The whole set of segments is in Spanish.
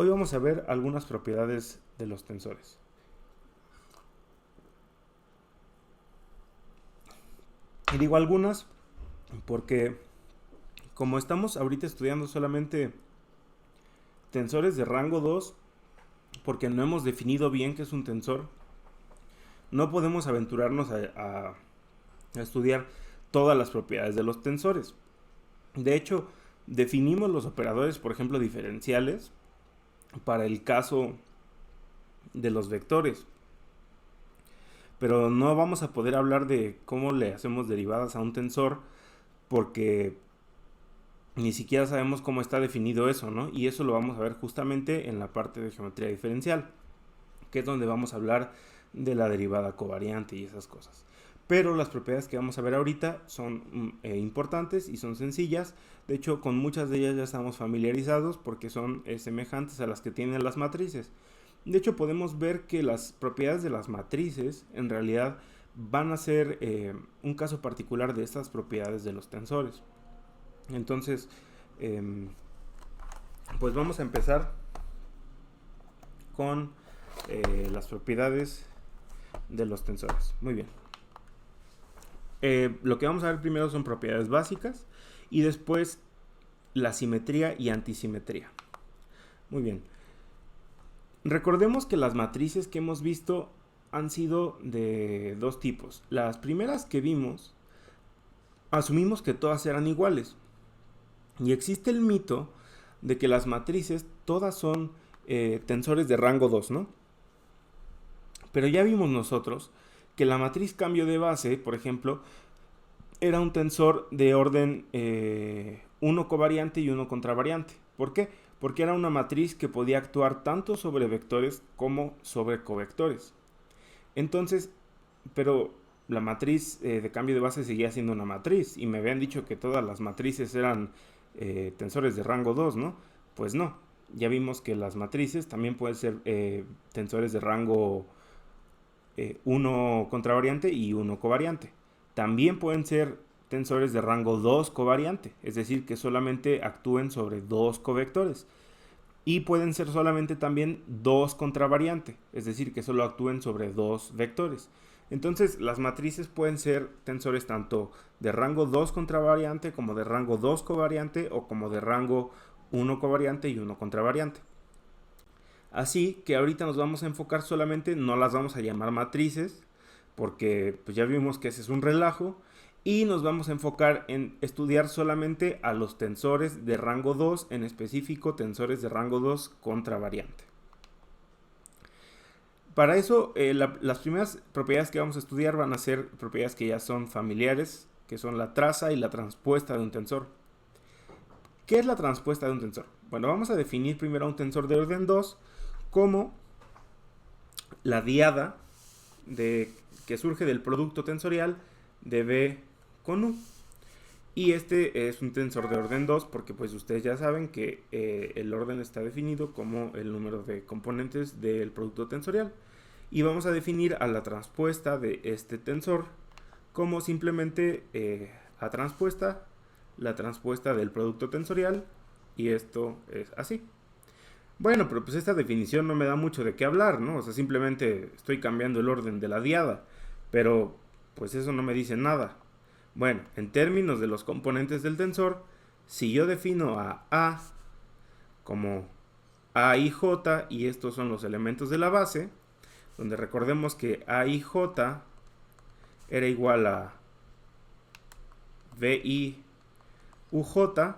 Hoy vamos a ver algunas propiedades de los tensores. Y digo algunas porque como estamos ahorita estudiando solamente tensores de rango 2, porque no hemos definido bien qué es un tensor, no podemos aventurarnos a estudiar todas las propiedades de los tensores. De hecho, definimos los operadores, por ejemplo, diferenciales para el caso de los vectores. Pero no vamos a poder hablar de cómo le hacemos derivadas a un tensor porque ni siquiera sabemos cómo está definido eso, ¿no? Y eso lo vamos a ver justamente en la parte de geometría diferencial, que es donde vamos a hablar de la derivada covariante y esas cosas. Pero las propiedades que vamos a ver ahorita son importantes y son sencillas. De hecho, con muchas de ellas ya estamos familiarizados porque son semejantes a las que tienen las matrices. De hecho, podemos ver que las propiedades de las matrices en realidad van a ser un caso particular de estas propiedades de los tensores. Entonces, pues vamos a empezar con las propiedades de los tensores. Muy bien. Lo que vamos a ver primero son propiedades básicas y después la simetría y antisimetría. Muy bien. Recordemos que las matrices que hemos visto han sido de dos tipos. Las primeras que vimos, asumimos que todas eran iguales. Y existe el mito de que las matrices todas son tensores de rango 2, ¿no? Pero ya vimos nosotros que la matriz cambio de base, por ejemplo, era un tensor de orden 1 covariante y 1 contravariante. ¿Por qué? Porque era una matriz que podía actuar tanto sobre vectores como sobre covectores. Entonces, pero la matriz de cambio de base seguía siendo una matriz y me habían dicho que todas las matrices eran tensores de rango 2, ¿no? Pues no, ya vimos que las matrices también pueden ser tensores de rango 1 contravariante y 1 covariante. También pueden ser tensores de rango 2 covariante, es decir, que solamente actúen sobre dos covectores. Y pueden ser solamente también 2 contravariante, es decir, que solo actúen sobre dos vectores. Entonces, las matrices pueden ser tensores tanto de rango 2 contravariante como de rango 2 covariante o como de rango 1 covariante y 1 contravariante. Así que ahorita nos vamos a enfocar solamente, no las vamos a llamar matrices, porque pues ya vimos que ese es un relajo, y nos vamos a enfocar en estudiar solamente a los tensores de rango 2, en específico tensores de rango 2 contravariante. Para eso, las primeras propiedades que vamos a estudiar van a ser propiedades que ya son familiares, que son la traza y la transpuesta de un tensor. ¿Qué es la transpuesta de un tensor? Bueno, vamos a definir primero un tensor de orden 2 como la diada que surge del producto tensorial de B con U. Y este es un tensor de orden 2 porque pues ustedes ya saben que el orden está definido como el número de componentes del producto tensorial. Y vamos a definir a la transpuesta de este tensor como simplemente la transpuesta del producto tensorial, y esto es así. Bueno, pero pues esta definición no me da mucho de qué hablar, ¿no? O sea, simplemente estoy cambiando el orden de la diada, pero pues eso no me dice nada. Bueno, en términos de los componentes del tensor, si yo defino a A como A y J, y estos son los elementos de la base, donde recordemos que A y J era igual a VI UJ,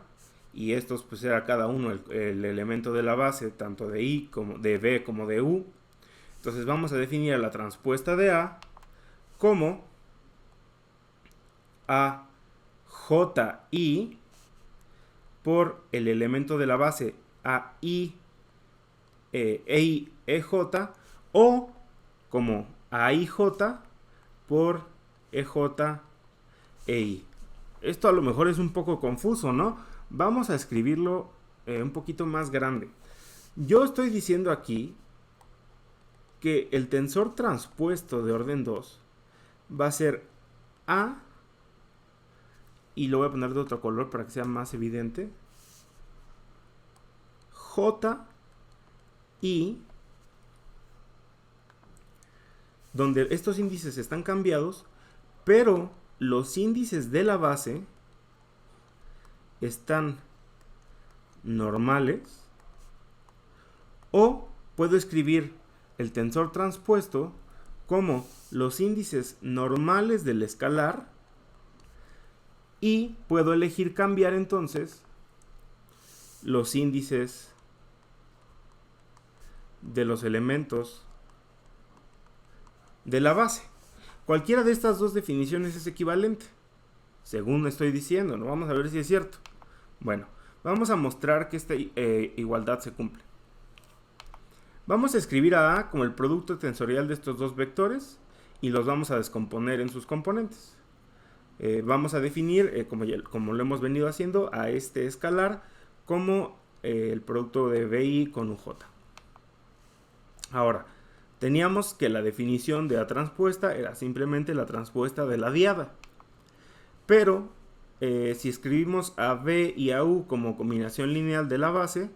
y estos pues era cada uno el elemento de la base, tanto de I como de B como de U. Entonces vamos a definir a la transpuesta de A como AJI por el elemento de la base AI EJ, o como AIJ por EJ EI. Esto a lo mejor es un poco confuso, ¿no? Vamos a escribirlo un poquito más grande. Yo estoy diciendo aquí que el tensor transpuesto de orden 2 va a ser A, y lo voy a poner de otro color para que sea más evidente, J y donde estos índices están cambiados, pero los índices de la base están normales, o puedo escribir el tensor transpuesto como los índices normales del escalar, y puedo elegir cambiar entonces los índices de los elementos de la base. Cualquiera de estas dos definiciones es equivalente, según estoy diciendo, ¿no? Vamos a ver si es cierto. Bueno, vamos a mostrar que esta igualdad se cumple. Vamos a escribir a A como el producto tensorial de estos dos vectores y los vamos a descomponer en sus componentes. Vamos a definir, como lo hemos venido haciendo, a este escalar como el producto de BI con UJ. Ahora, teníamos que la definición de A transpuesta era simplemente la transpuesta de la diada. Pero, si escribimos a B y a U como combinación lineal de la base,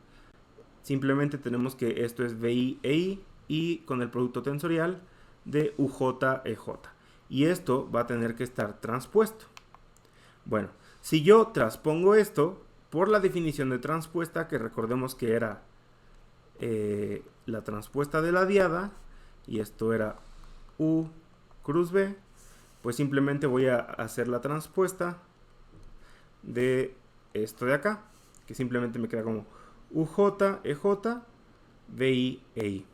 simplemente tenemos que esto es BI e I y con el producto tensorial de UJ e J. Y esto va a tener que estar transpuesto. Bueno, si yo transpongo esto por la definición de transpuesta, que recordemos que era la transpuesta de la diada, y esto era U cruz B, pues simplemente voy a hacer la transpuesta de esto de acá, que simplemente me queda como UJ, EJ, BI, EI.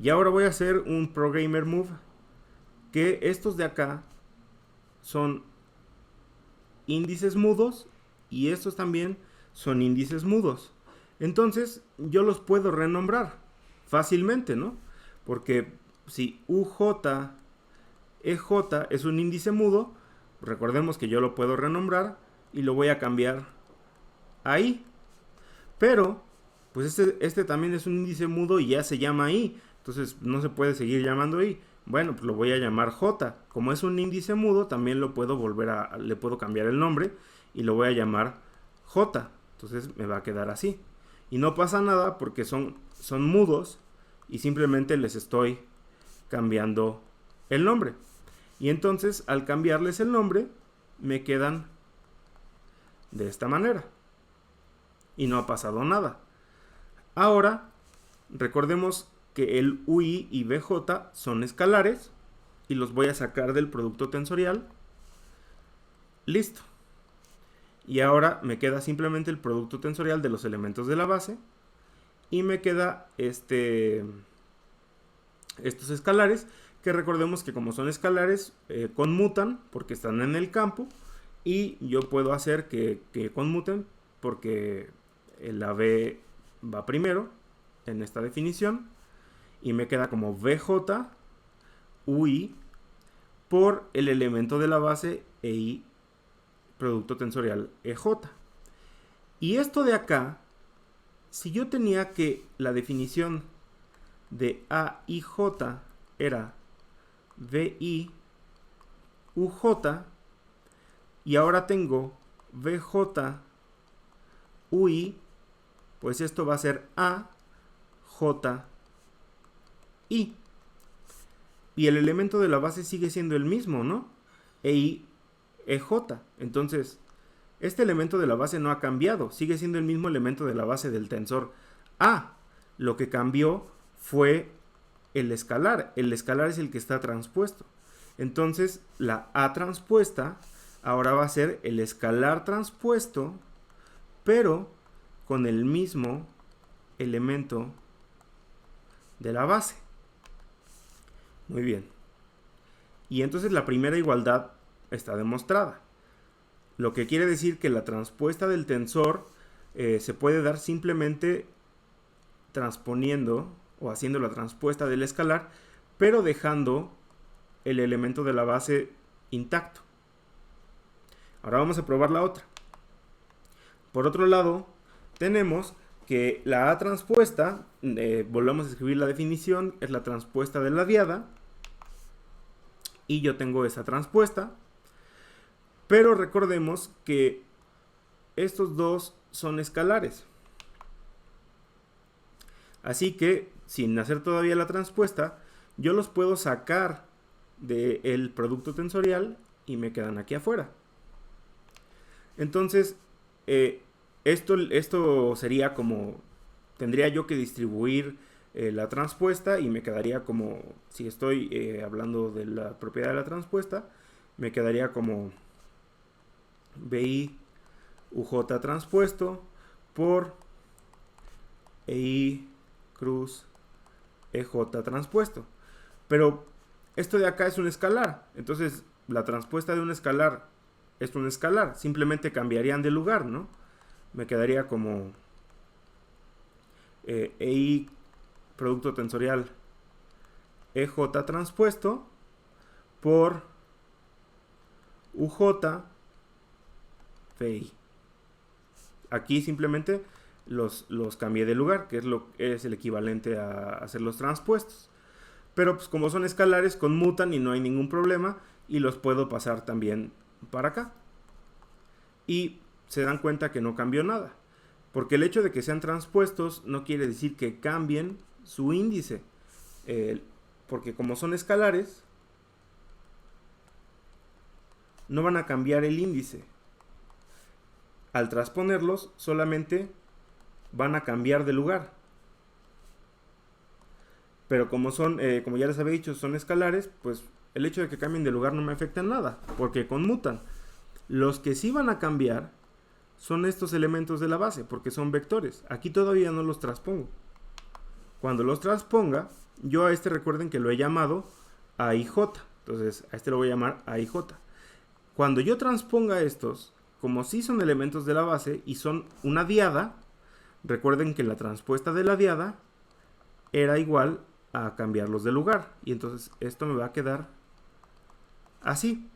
Y ahora voy a hacer un programmer move, que estos de acá son índices mudos y estos también son índices mudos. Entonces yo los puedo renombrar fácilmente, ¿no? Porque si UJ, EJ es un índice mudo, recordemos que yo lo puedo renombrar y lo voy a cambiar a I. Pero, pues este también es un índice mudo y ya se llama I. Entonces no se puede seguir llamando I. Bueno, pues lo voy a llamar J. Como es un índice mudo, también lo puedo le puedo cambiar el nombre y lo voy a llamar J. Entonces me va a quedar así. Y no pasa nada porque son mudos y simplemente les estoy cambiando el nombre. Y entonces al cambiarles el nombre, me quedan de esta manera. Y no ha pasado nada. Ahora, recordemos que el UI y BJ son escalares y los voy a sacar del producto tensorial. Listo. Y ahora me queda simplemente el producto tensorial de los elementos de la base y me queda estos escalares, que recordemos que como son escalares conmutan porque están en el campo, y yo puedo hacer que conmuten porque la B va primero en esta definición y me queda como BJ UI por el elemento de la base EI producto tensorial EJ. Y esto de acá, si yo tenía que la definición de A y J era BI UJ y ahora tengo BJ UI, pues esto va a ser A J I. Y el elemento de la base sigue siendo el mismo, ¿no? EI EJ. Entonces, este elemento de la base no ha cambiado, sigue siendo el mismo elemento de la base del tensor A. Lo que cambió fue el escalar. El escalar es el que está transpuesto. Entonces, la A transpuesta ahora va a ser el escalar transpuesto, pero con el mismo elemento de la base. Muy bien. Y entonces la primera igualdad está demostrada. Lo que quiere decir que la transpuesta del tensor se puede dar simplemente transponiendo o haciendo la transpuesta del escalar, pero dejando el elemento de la base intacto. Ahora vamos a probar la otra. Por otro lado, tenemos que la A transpuesta, volvemos a escribir la definición, es la transpuesta de la diada, y yo tengo esa transpuesta, pero recordemos que estos dos son escalares. Así que sin hacer todavía la transpuesta, yo los puedo sacar del producto tensorial y me quedan aquí afuera. Entonces, esto sería como, tendría yo que distribuir la transpuesta y me quedaría como, si estoy hablando de la propiedad de la transpuesta, me quedaría como BI UJ transpuesto por EI cruz EJ transpuesto. Pero esto de acá es un escalar, entonces la transpuesta de un escalar es un escalar, simplemente cambiarían de lugar, ¿no? Me quedaría como EI producto tensorial EJ transpuesto por UJ FI. Aquí simplemente los cambié de lugar, que es el equivalente a hacer los transpuestos. Pero pues como son escalares, conmutan y no hay ningún problema, y los puedo pasar también para acá. Y se dan cuenta que no cambió nada, porque el hecho de que sean transpuestos no quiere decir que cambien su índice, porque como son escalares, no van a cambiar el índice. Al transponerlos, solamente van a cambiar de lugar. Pero como como ya les había dicho, son escalares, pues el hecho de que cambien de lugar no me afecta en nada, porque conmutan. Los que sí van a cambiar son estos elementos de la base, porque son vectores. Aquí todavía no los transpongo. Cuando los transponga, yo a este recuerden que lo he llamado AIJ. Entonces a este lo voy a llamar AIJ. Cuando yo transponga estos, como sí son elementos de la base y son una diada, recuerden que la transpuesta de la diada era igual a cambiarlos de lugar. Y entonces esto me va a quedar así.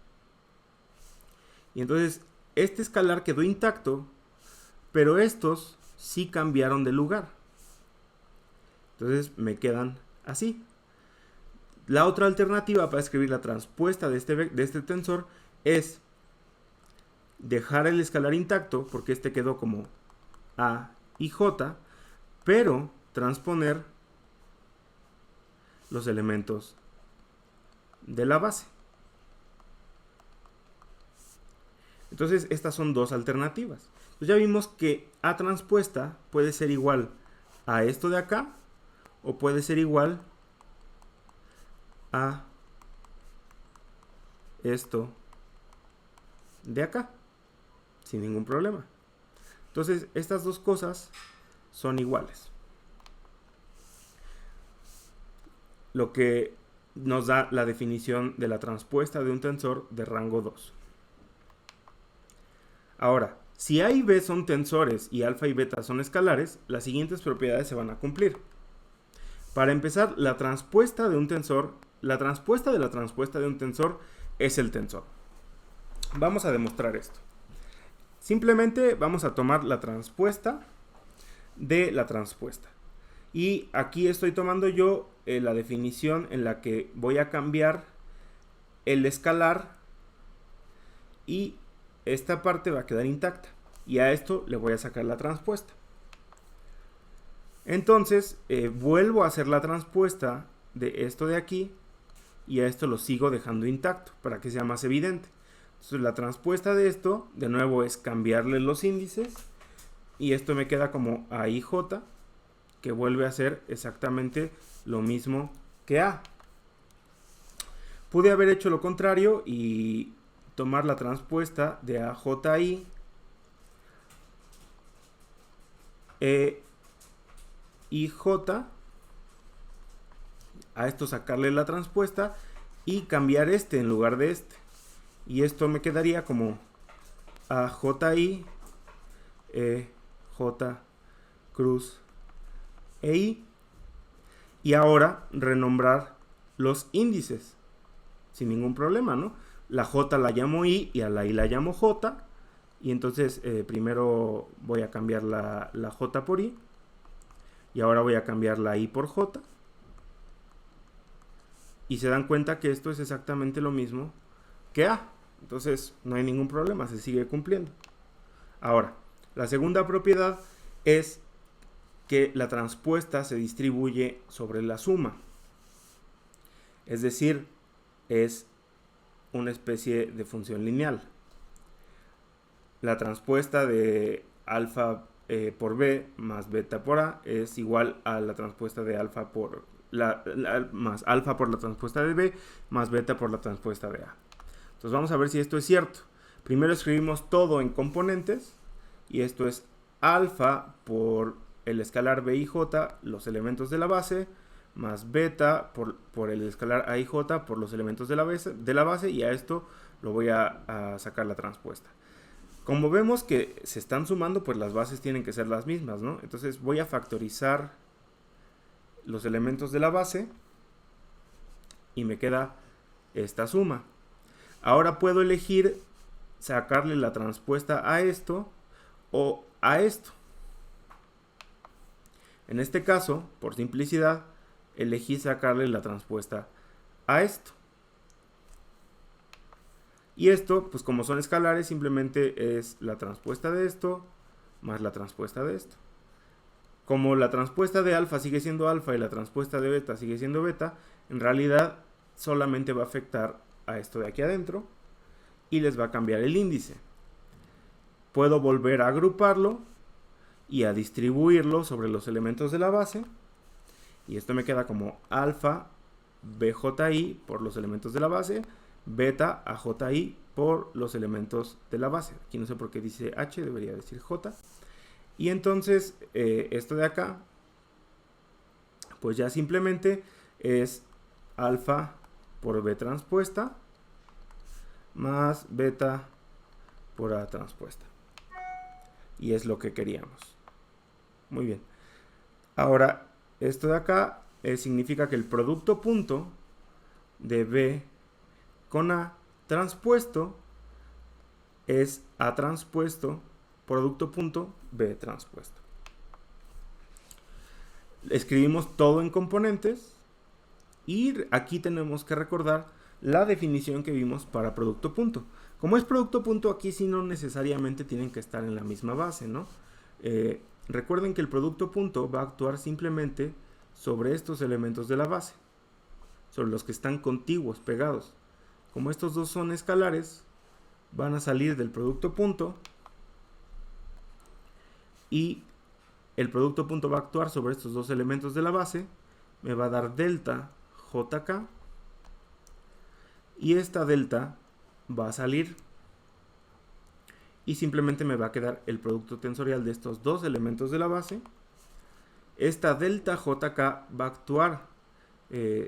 Y entonces este escalar quedó intacto, pero estos sí cambiaron de lugar. Entonces me quedan así. La otra alternativa para escribir la transpuesta de este tensor es dejar el escalar intacto, porque este quedó como A y J, pero transponer los elementos de la base. Entonces estas son dos alternativas. Entonces ya vimos que A transpuesta puede ser igual a esto de acá, o puede ser igual a esto de acá, sin ningún problema. Entonces estas dos cosas son iguales, lo que nos da la definición de la transpuesta de un tensor de rango 2. Ahora, si A y B son tensores y alfa y beta son escalares, las siguientes propiedades se van a cumplir. Para empezar, la transpuesta de un tensor, la transpuesta de la transpuesta de un tensor es el tensor. Vamos a demostrar esto. Simplemente vamos a tomar la transpuesta de la transpuesta. Y aquí estoy tomando yo la definición en la que voy a cambiar el escalar y esta parte va a quedar intacta. Y a esto le voy a sacar la transpuesta. Entonces vuelvo a hacer la transpuesta de esto de aquí y a esto lo sigo dejando intacto para que sea más evidente. Entonces la transpuesta de esto de nuevo es cambiarle los índices y esto me queda como AIJ, que vuelve a ser exactamente lo mismo que A. Pude haber hecho lo contrario y tomar la transpuesta de AJI IJ, a esto sacarle la transpuesta y cambiar este en lugar de este. Y esto me quedaría como AJI J cruz EI. Y ahora renombrar los índices sin ningún problema, ¿no? La J la llamo I y a la I la llamo J. Y entonces primero voy a cambiar la J por I. Y ahora voy a cambiar la I por J. Y se dan cuenta que esto es exactamente lo mismo que A. Entonces no hay ningún problema, se sigue cumpliendo. Ahora, la segunda propiedad es que la transpuesta se distribuye sobre la suma. Es decir, es una especie de función lineal. La transpuesta de alfa por b más beta por a es igual a la transpuesta de alfa por más alfa por la transpuesta de b más beta por la transpuesta de a. Entonces vamos a ver si esto es cierto. Primero escribimos todo en componentes y esto es alfa por el escalar b y j, los elementos de la base, más beta por el escalar a y j por los elementos de la base, y a esto lo voy a sacar la transpuesta. Como vemos que se están sumando, pues las bases tienen que ser las mismas, ¿no? Entonces voy a factorizar los elementos de la base y me queda esta suma. Ahora puedo elegir sacarle la transpuesta a esto o a esto. En este caso, por simplicidad, elegí sacarle la transpuesta a esto. Y esto, pues como son escalares, simplemente es la transpuesta de esto más la transpuesta de esto. Como la transpuesta de alfa sigue siendo alfa y la transpuesta de beta sigue siendo beta, en realidad solamente va a afectar a esto de aquí adentro y les va a cambiar el índice. Puedo volver a agruparlo y a distribuirlo sobre los elementos de la base, y esto me queda como alfa bji por los elementos de la base, beta AJI por los elementos de la base. Aquí no sé por qué dice H, debería decir J. Y entonces esto de acá, pues ya simplemente es alfa por B transpuesta más beta por A transpuesta. Y es lo que queríamos. Muy bien. Ahora, esto de acá significa que el producto punto de B con A transpuesto es A transpuesto producto punto B transpuesto. Escribimos todo en componentes y aquí tenemos que recordar la definición que vimos para producto punto. Como es producto punto, aquí sí no necesariamente tienen que estar en la misma base, ¿no? Recuerden que el producto punto va a actuar simplemente sobre estos elementos de la base, sobre los que están contiguos, pegados. Como estos dos son escalares, van a salir del producto punto y el producto punto va a actuar sobre estos dos elementos de la base, me va a dar delta JK y esta delta va a salir y simplemente me va a quedar el producto tensorial de estos dos elementos de la base. Esta delta JK va a actuar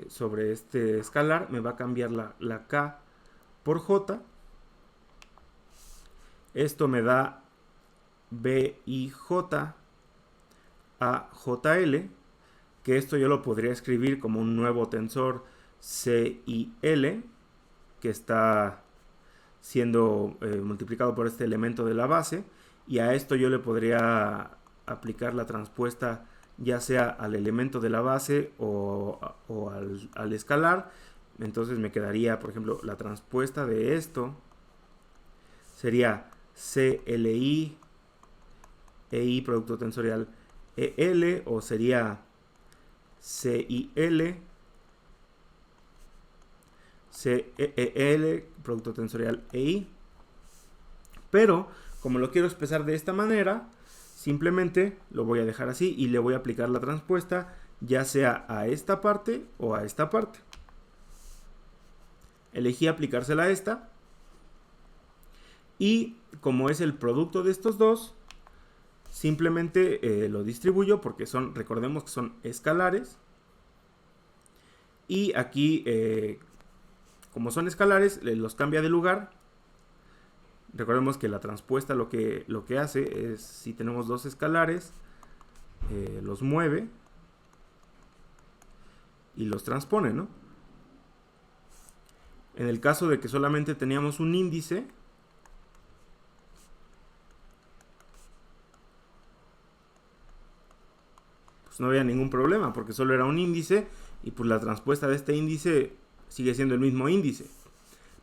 sobre este escalar, me va a cambiar la K por J. Esto me da BIJ a JL, que esto yo lo podría escribir como un nuevo tensor CIL, que está siendo multiplicado por este elemento de la base, y a esto yo le podría aplicar la transpuesta ya sea al elemento de la base o al escalar. Entonces me quedaría, por ejemplo, la transpuesta de esto sería CLI EI producto tensorial EL, o sería CIL CEL producto tensorial EI. Pero como lo quiero expresar de esta manera, simplemente lo voy a dejar así y le voy a aplicar la transpuesta ya sea a esta parte o a esta parte. Elegí aplicársela a esta y como es el producto de estos dos, simplemente lo distribuyo porque son, recordemos que son escalares, y aquí como son escalares los cambia de lugar. Recordemos que la transpuesta lo que hace es, si tenemos dos escalares, los mueve y los transpone, ¿no? En el caso de que solamente teníamos un índice, pues no había ningún problema porque solo era un índice y pues la transpuesta de este índice sigue siendo el mismo índice.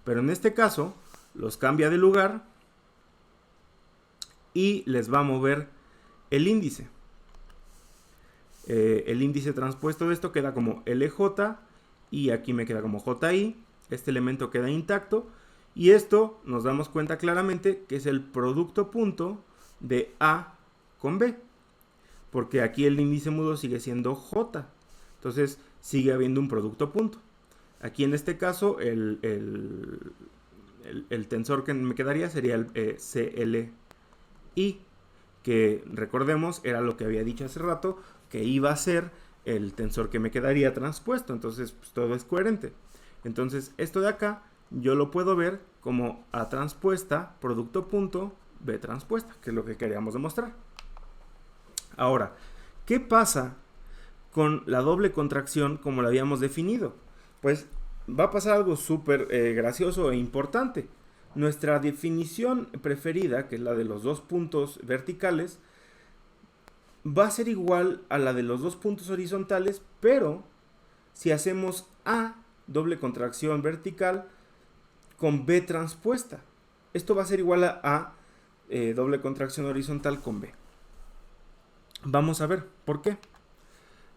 Pero en este caso los cambia de lugar y les va a mover el índice. el índice transpuesto de esto queda como LJ y aquí me queda como JI. Este elemento queda intacto y esto nos damos cuenta claramente que es el producto punto de A con B, porque aquí el índice mudo sigue siendo J, entonces sigue habiendo un producto punto. Aquí en este caso el tensor que me quedaría sería el CLI, que recordemos era lo que había dicho hace rato, que iba a ser el tensor que me quedaría transpuesto, entonces pues, todo es coherente. Entonces esto de acá yo lo puedo ver como A transpuesta, producto punto, B transpuesta, que es lo que queríamos demostrar. Ahora, ¿qué pasa con la doble contracción como la habíamos definido? Pues va a pasar algo súper gracioso e importante. Nuestra definición preferida, que es la de los dos puntos verticales, va a ser igual a la de los dos puntos horizontales, pero si hacemos A, doble contracción vertical, con B transpuesta. Esto va a ser igual a doble contracción horizontal con B. Vamos a ver por qué.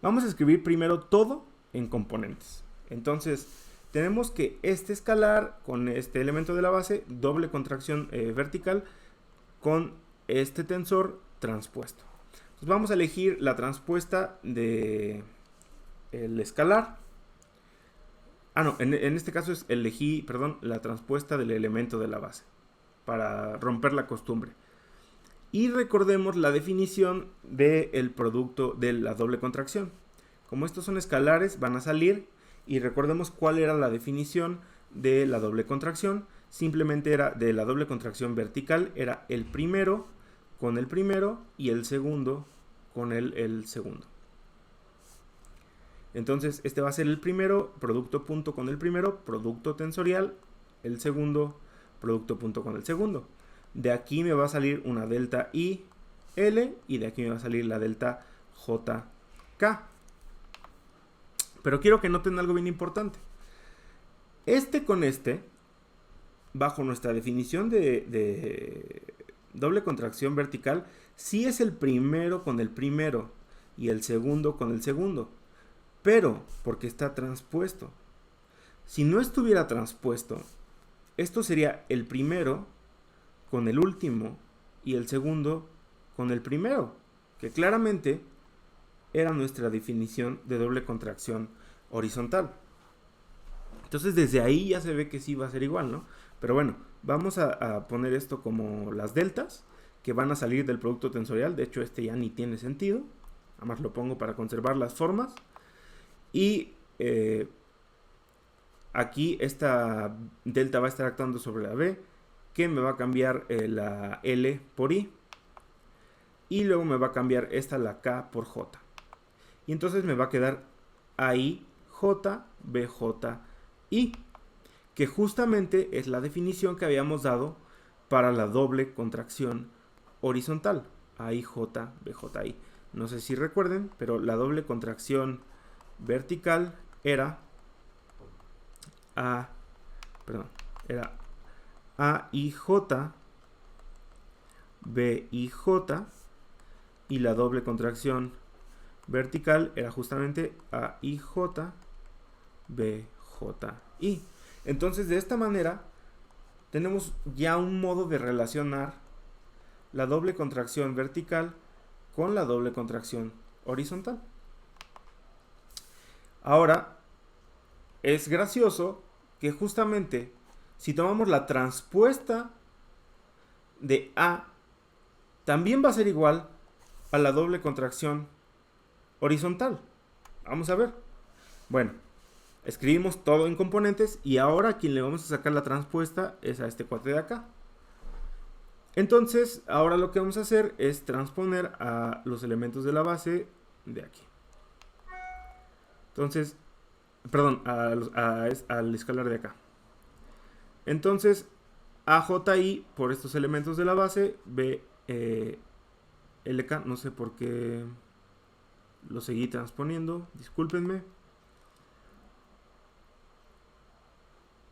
Vamos a escribir primero todo en componentes. Entonces, tenemos que este escalar con este elemento de la base, doble contracción vertical, con este tensor transpuesto. Entonces, vamos a elegir la transpuesta de el escalar. No, en este caso elegí, la transpuesta del elemento de la base, para romper la costumbre. Y recordemos la definición del producto de la doble contracción. Como estos son escalares, van a salir. Y recordemos cuál era la definición de la doble contracción. Simplemente era de la doble contracción vertical, era el primero con el primero y el segundo con el segundo. Entonces este va a ser el primero, producto punto con el primero, producto tensorial, el segundo, producto punto con el segundo. De aquí me va a salir una delta IL y de aquí me va a salir la delta JK. Pero quiero que noten algo bien importante. Este con este, bajo nuestra definición de doble contracción vertical, sí es el primero con el primero y el segundo con el segundo. Pero porque está transpuesto. Si no estuviera transpuesto, esto sería el primero con el último y el segundo con el primero, que claramente era nuestra definición de doble contracción horizontal. Entonces desde ahí ya se ve que sí va a ser igual, ¿no? Pero bueno, vamos a poner esto como las deltas que van a salir del producto tensorial. De hecho este ya ni tiene sentido, nada más lo pongo para conservar las formas. Y aquí esta delta va a estar actuando sobre la B, que me va a cambiar la L por I. Y luego me va a cambiar esta, la K, por J. Y entonces me va a quedar AI, J, BJ, I. Que justamente es la definición que habíamos dado para la doble contracción horizontal. AI, J, BJ, I. No sé si recuerden, pero la doble contracción vertical era AIJ, BIJ, y la doble contracción vertical era justamente AIJ, BJI. Entonces de esta manera tenemos ya un modo de relacionar la doble contracción vertical con la doble contracción horizontal. Ahora, es gracioso que justamente si tomamos la transpuesta de A, también va a ser igual a la doble contracción horizontal. Vamos a ver. Bueno, escribimos todo en componentes y ahora a quien le vamos a sacar la transpuesta es a este cuate de acá. Entonces, ahora lo que vamos a hacer es transponer a los elementos de la base de aquí. Entonces, perdón, al escalar de acá. Entonces, AJI por estos elementos de la base, LK, no sé por qué lo seguí transponiendo, discúlpenme.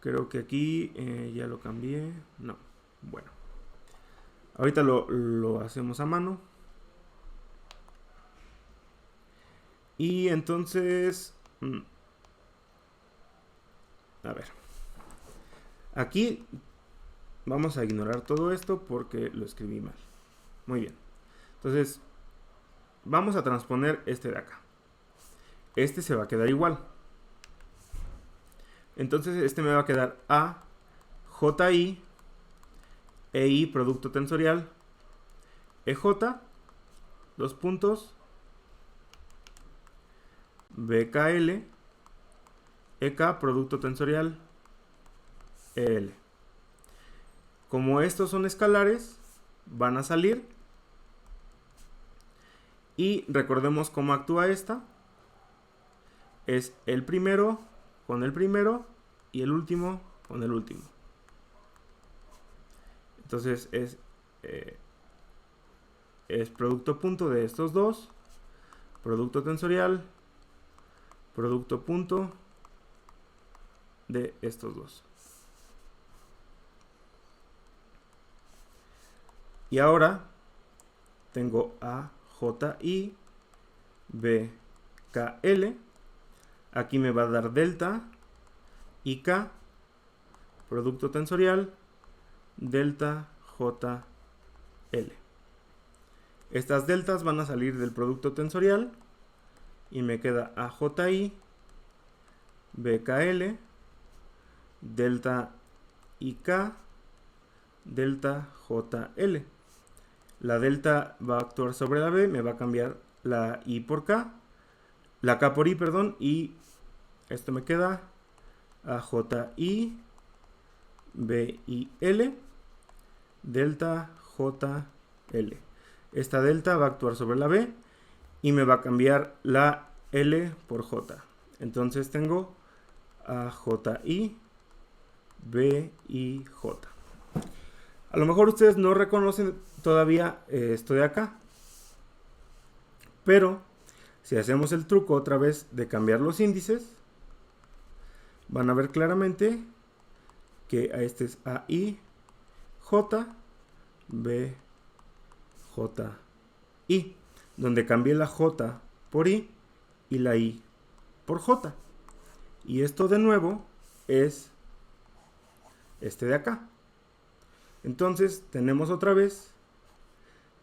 Creo que aquí ya lo cambié, no, bueno. Ahorita lo hacemos a mano. Y entonces, a ver, aquí vamos a ignorar todo esto porque lo escribí mal. Muy bien. Entonces, vamos a transponer este de acá. Este se va a quedar igual. Entonces, este me va a quedar A, JI, EI, producto tensorial, EJ, dos puntos, BKL, EK, producto tensorial, EL. Como estos son escalares, van a salir. Y recordemos cómo actúa esta. Es el primero con el primero y el último con el último. Entonces es producto punto de estos dos, producto tensorial, producto punto de estos dos. Y ahora tengo A, J, I, B, K, L. Aquí me va a dar delta, IK, producto tensorial, delta, J, L. Estas deltas van a salir del producto tensorial y me queda AJI, BKL, delta IK, delta JL. La delta va a actuar sobre la B, me va a cambiar la I por K, la K por I, perdón, y esto me queda AJI, BIL, delta JL. Esta delta va a actuar sobre la B y me va a cambiar la L por J. Entonces tengo AJI, BIJ. A lo mejor ustedes no reconocen todavía esto de acá, pero si hacemos el truco otra vez de cambiar los índices, van a ver claramente que a este es AI, J, B, J, I, donde cambié la J por I y la I por J. Y esto de nuevo es este de acá. Entonces tenemos otra vez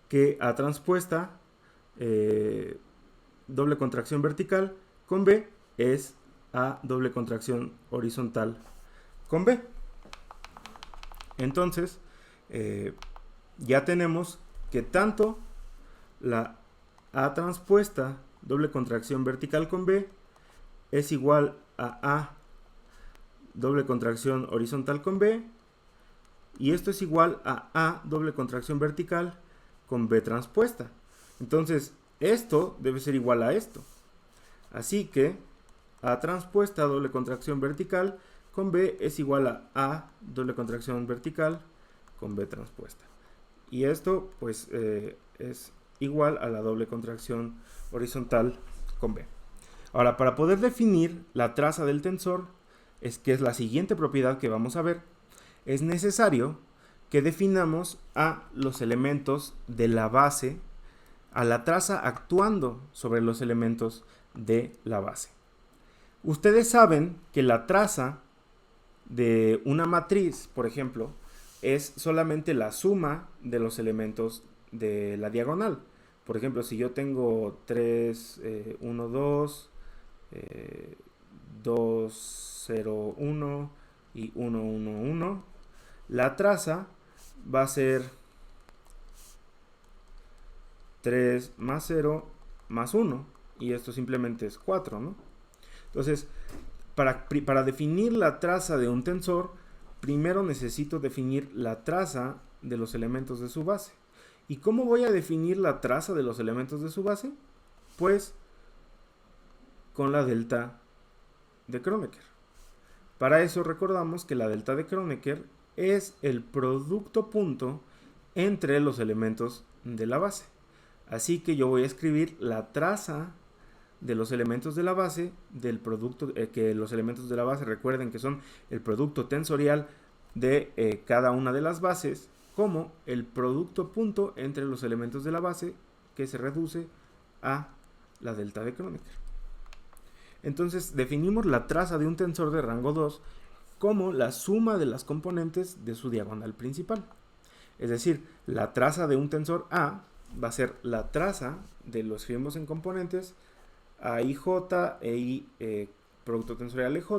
que A transpuesta, doble contracción vertical con B es A doble contracción horizontal con B. Entonces ya tenemos que tanto la A transpuesta doble contracción vertical con B es igual a A doble contracción horizontal con B, y esto es igual a A doble contracción vertical con B transpuesta. Entonces esto debe ser igual a esto. Así que A transpuesta doble contracción vertical con B es igual a A doble contracción vertical con B transpuesta. Y esto pues es igual a la doble contracción horizontal con B. Ahora, para poder definir la traza del tensor, que es la siguiente propiedad que vamos a ver, es necesario que definamos a los elementos de la base, a la traza actuando sobre los elementos de la base. Ustedes saben que la traza de una matriz, por ejemplo, es solamente la suma de los elementos de la diagonal. Por ejemplo, si yo tengo 3, 1, 2, 2, 0, 1 y 1, 1, 1, la traza va a ser 3 más 0 más 1, y esto simplemente es 4, ¿no? Entonces, para definir la traza de un tensor, primero necesito definir la traza de los elementos de su base. ¿Y cómo voy a definir la traza de los elementos de su base? Pues con la delta de Kronecker. Para eso recordamos que la delta de Kronecker es el producto punto entre los elementos de la base. Así que yo voy a escribir la traza de los elementos de la base del producto, que los elementos de la base recuerden que son el producto tensorial de cada una de las bases, como el producto punto entre los elementos de la base, que se reduce a la delta de Kronecker. Entonces definimos la traza de un tensor de rango 2 como la suma de las componentes de su diagonal principal. Es decir, la traza de un tensor A va a ser la traza de los que vemos en componentes AIJ e I, producto tensorial EJ,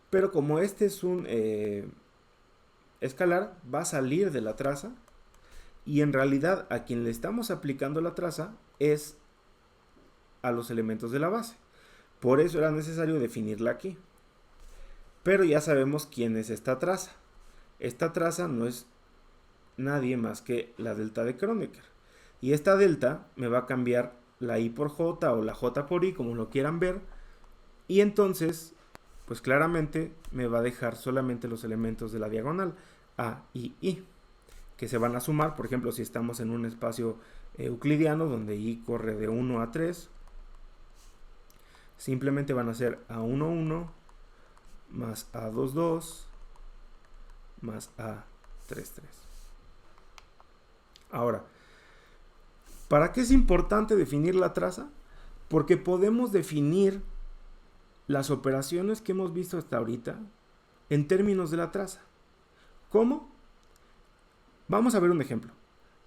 pero como este es un escalar, va a salir de la traza y en realidad a quien le estamos aplicando la traza es a los elementos de la base. Por eso era necesario definirla aquí. Pero ya sabemos quién es esta traza. Esta traza no es nadie más que la delta de Kronecker. Y esta delta me va a cambiar la I por J o la J por I, como lo quieran ver. Y entonces, pues claramente me va a dejar solamente los elementos de la diagonal A y I, que se van a sumar, por ejemplo, si estamos en un espacio euclidiano donde I corre de 1 a 3, simplemente van a ser A1, 1, más A2, 2, más A3, 3. Ahora, ¿para qué es importante definir la traza? Porque podemos definir las operaciones que hemos visto hasta ahorita en términos de la traza. ¿Cómo? Vamos a ver un ejemplo.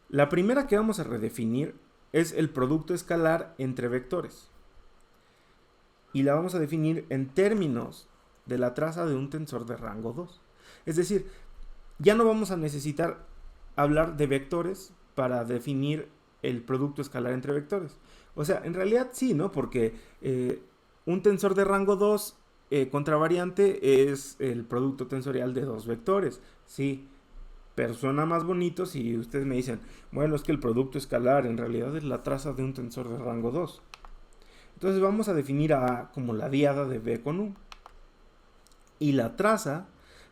La primera que vamos a redefinir es el producto escalar entre vectores. Y la vamos a definir en términos de la traza de un tensor de rango 2. Es decir, ya no vamos a necesitar hablar de vectores para definir el producto escalar entre vectores. O sea, en realidad sí, ¿no? Porque un tensor de rango 2 contravariante es el producto tensorial de dos vectores. Sí, pero suena más bonito si ustedes me dicen, bueno, es que el producto escalar en realidad es la traza de un tensor de rango 2. Entonces vamos a definir a A como la diada de B con U. Y la traza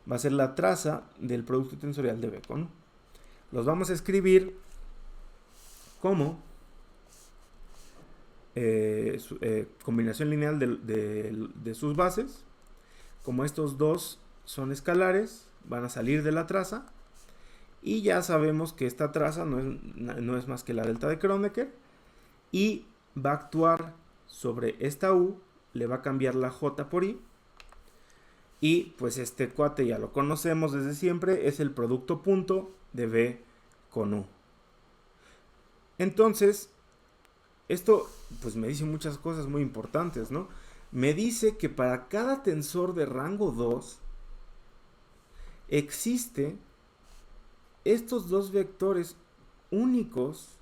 va a ser la traza del producto tensorial de B con U. Los vamos a escribir como combinación lineal de sus bases. Como estos dos son escalares, van a salir de la traza. Y ya sabemos que esta traza no es más que la delta de Kronecker. Y va a actuar sobre esta U, le va a cambiar la J por I. Y pues este cuate ya lo conocemos desde siempre, es el producto punto de B con U. Entonces, esto pues me dice muchas cosas muy importantes, ¿no? Me dice que para cada tensor de rango 2 existe estos dos vectores únicos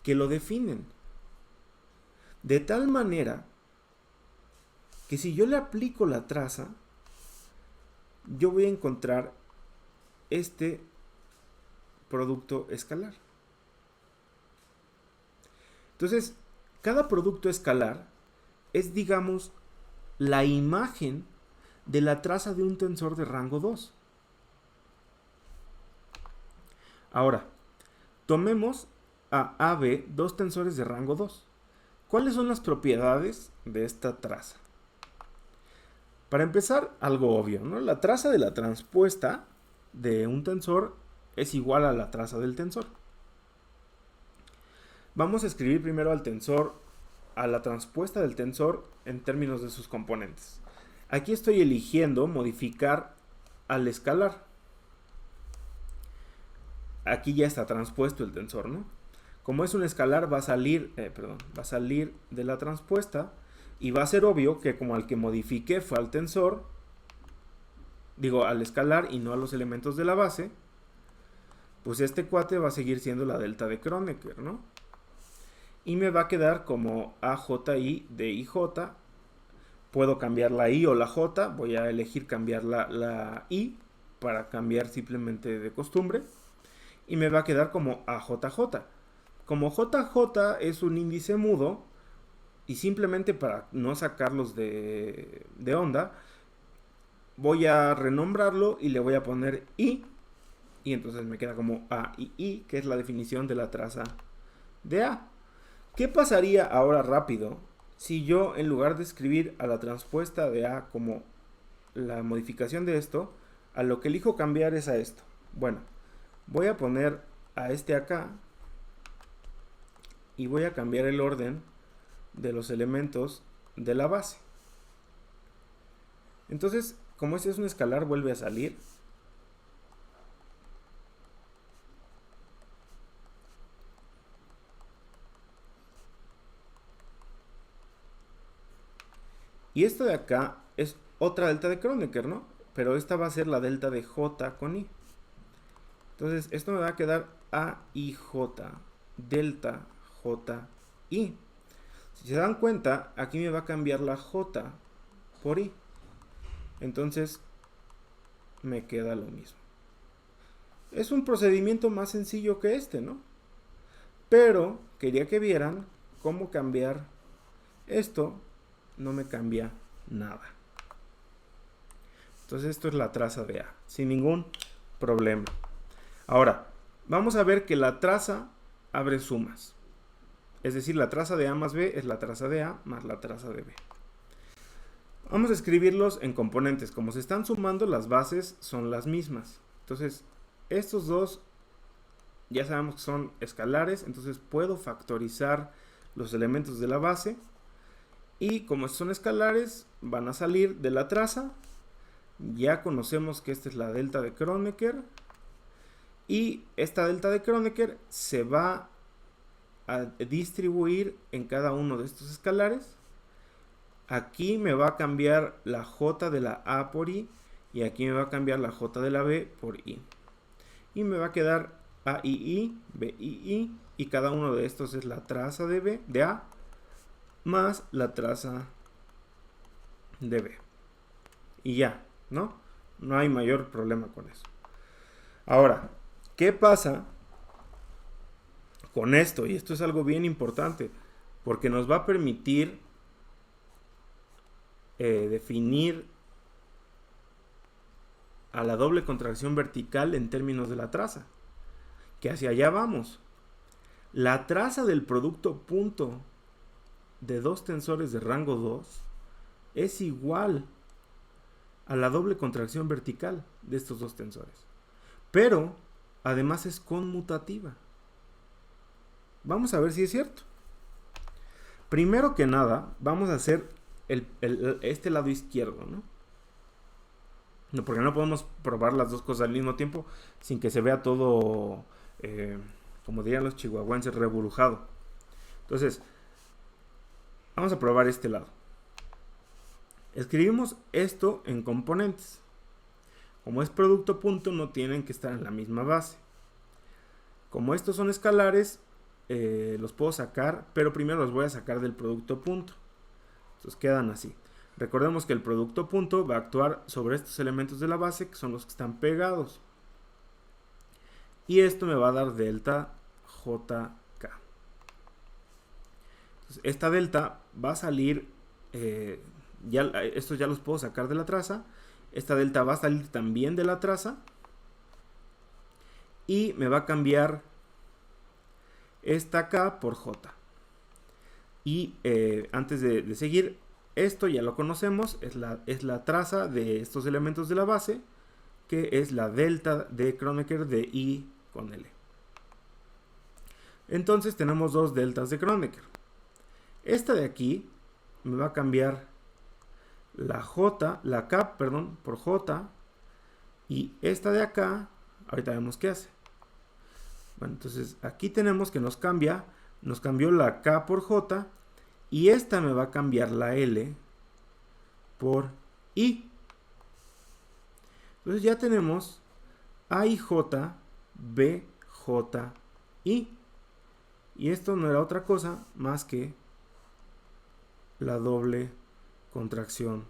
que lo definen. De tal manera que si yo le aplico la traza, yo voy a encontrar este producto escalar. Entonces, cada producto escalar es, digamos, la imagen de la traza de un tensor de rango 2. Ahora, tomemos a AB dos tensores de rango 2. ¿Cuáles son las propiedades de esta traza? Para empezar, algo obvio, ¿no? La traza de la transpuesta de un tensor es igual a la traza del tensor. Vamos a escribir primero al tensor, a la transpuesta del tensor en términos de sus componentes. Aquí estoy eligiendo modificar al escalar. Aquí ya está transpuesto el tensor, ¿no? Como es un escalar, va a salir de la transpuesta y va a ser obvio que como al que modifiqué fue al tensor, digo al escalar y no a los elementos de la base, pues este cuate va a seguir siendo la delta de Kronecker, ¿no? Y me va a quedar como AJI de IJ. Puedo cambiar la I o la J, voy a elegir cambiar la I para cambiar simplemente de costumbre. Y me va a quedar como AJJ. Como JJ es un índice mudo, y simplemente para no sacarlos de onda, voy a renombrarlo y le voy a poner I. Y entonces me queda como A y I, que es la definición de la traza de A. ¿Qué pasaría ahora rápido si yo, en lugar de escribir a la transpuesta de A como la modificación de esto, a lo que elijo cambiar es a esto? Bueno, voy a poner a este acá y voy a cambiar el orden de los elementos de la base. Entonces, como este es un escalar, vuelve a salir. Y esto de acá es otra delta de Kronecker, ¿no? Pero esta va a ser la delta de J con I. Entonces, esto me va a quedar AIJ, delta JI. Si se dan cuenta, aquí me va a cambiar la J por I. Entonces, me queda lo mismo. Es un procedimiento más sencillo que este, ¿no? Pero quería que vieran cómo cambiar esto. No me cambia nada. Entonces esto es la traza de A, sin ningún problema. Ahora, vamos a ver que la traza abre sumas. Es decir, la traza de A más B es la traza de A más la traza de B. Vamos a escribirlos en componentes. Como se están sumando, las bases son las mismas. Entonces, estos dos ya sabemos que son escalares, entonces puedo factorizar los elementos de la base. Y como son escalares, van a salir de la traza. Ya conocemos que esta es la delta de Kronecker. Y esta delta de Kronecker se va a distribuir en cada uno de estos escalares. Aquí me va a cambiar la J de la A por I. Y aquí me va a cambiar la J de la B por I. Y me va a quedar AII, BII. Y cada uno de estos es la traza de B, de A, más la traza de B. Y ya, ¿no? No hay mayor problema con eso. Ahora, ¿qué pasa con esto? Y esto es algo bien importante, porque nos va a permitir definir a la doble contracción vertical en términos de la traza. Que hacia allá vamos. La traza del producto punto de dos tensores de rango 2 es igual a la doble contracción vertical de estos dos tensores. Pero, además es conmutativa. Vamos a ver si es cierto. Primero que nada, vamos a hacer este lado izquierdo, ¿no? No, porque no podemos probar las dos cosas al mismo tiempo sin que se vea todo, como dirían los chihuahuenses, reburujado. Entonces, vamos a probar este lado. Escribimos esto en componentes. Como es producto punto, no tienen que estar en la misma base. Como estos son escalares, los puedo sacar, pero primero los voy a sacar del producto punto. Entonces quedan así. Recordemos que el producto punto va a actuar sobre estos elementos de la base, que son los que están pegados. Y esto me va a dar delta JK. Entonces, esta delta va a salir, estos ya los puedo sacar de la traza. Esta delta va a salir también de la traza. Y me va a cambiar esta K por J. Y antes de seguir, esto ya lo conocemos, es la traza de estos elementos de la base, que es la delta de Kronecker de I con L. Entonces tenemos dos deltas de Kronecker. Esta de aquí me va a cambiar la K, perdón, por J, y esta de acá, ahorita vemos qué hace. Bueno, entonces aquí tenemos que nos cambió la K por J, y esta me va a cambiar la L por I. Entonces ya tenemos AIJ, BJ, I. Y esto no era otra cosa más que la doble contracción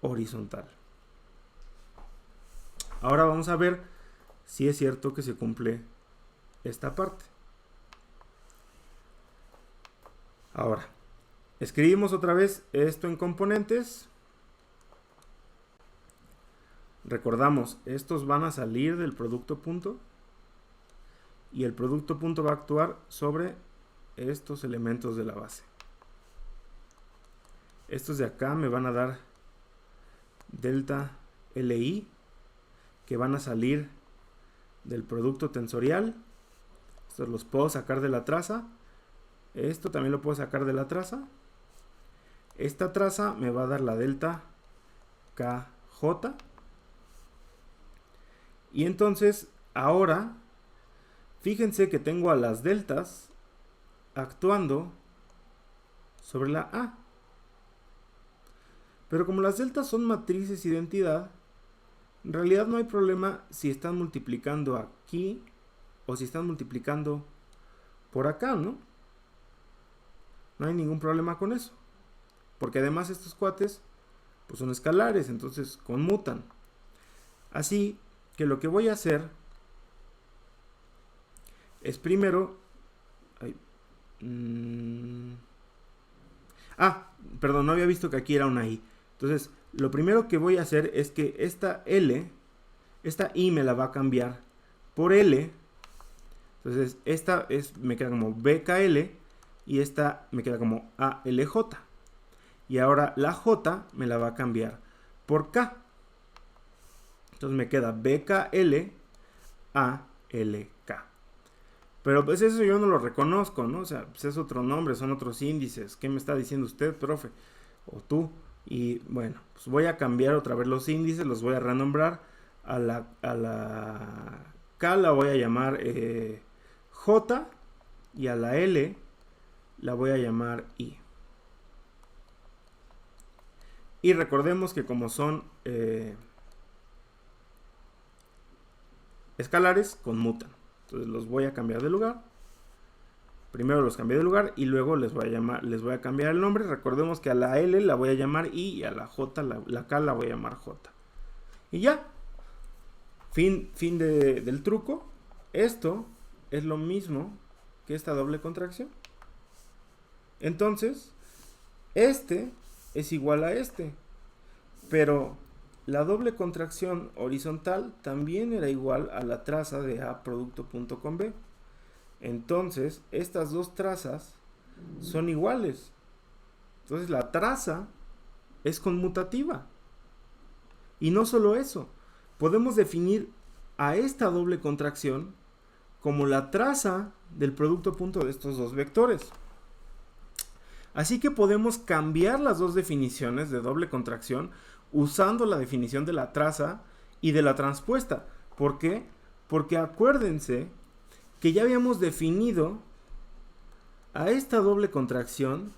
horizontal. Ahora vamos a ver si es cierto que se cumple esta parte. Ahora, escribimos otra vez esto en componentes. Recordamos, estos van a salir del producto punto. Y el producto punto va a actuar sobre estos elementos de la base. Estos de acá me van a dar delta LI, que van a salir del producto tensorial. Estos los puedo sacar de la traza. Esto también lo puedo sacar de la traza. esta traza me va a dar la delta KJ. Y entonces, ahora, fíjense que tengo a las deltas actuando sobre la A. Pero como las deltas son matrices identidad, en realidad no hay problema si están multiplicando aquí o si están multiplicando por acá, ¿no? No hay ningún problema con eso. Porque además estos cuates pues son escalares, entonces conmutan. Así que lo que voy a hacer es primero... perdón, no había visto que aquí era una I. Entonces, lo primero que voy a hacer es que esta L, esta I me la va a cambiar por L. Entonces, me queda como BKL y esta me queda como ALJ. Y ahora la J me la va a cambiar por K. Entonces me queda BKL ALK. Pero pues eso yo no lo reconozco, ¿no? O sea, pues es otro nombre, son otros índices. ¿Qué me está diciendo usted, profe? O tú. Y bueno, pues voy a cambiar otra vez los índices, los voy a renombrar. A la K la voy a llamar J y a la L la voy a llamar I. Y recordemos que como son escalares, conmutan. Entonces los voy a cambiar de lugar. Primero los cambié de lugar y luego les voy a cambiar el nombre. Recordemos que a la L la voy a llamar I y a la J, la K la voy a llamar J. Y ya. Fin del truco. Esto es lo mismo que esta doble contracción. Entonces, este es igual a este. Pero la doble contracción horizontal también era igual a la traza de A producto punto con B. Entonces, estas dos trazas son iguales. Entonces, la traza es conmutativa. Y no solo eso, podemos definir a esta doble contracción como la traza del producto punto de estos dos vectores. Así que podemos cambiar las dos definiciones de doble contracción usando la definición de la traza y de la transpuesta. ¿Por qué? Porque acuérdense que ya habíamos definido a esta doble contracción